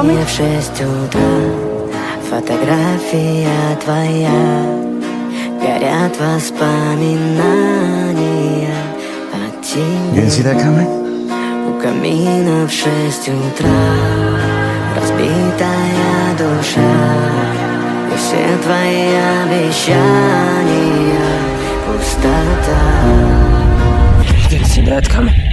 в 6 утра фотография твоя, горят воспоминания о тебе. You see that coming? У камина в 6 утра разбитая душа, и все твои обещания пустота. Did you see that coming?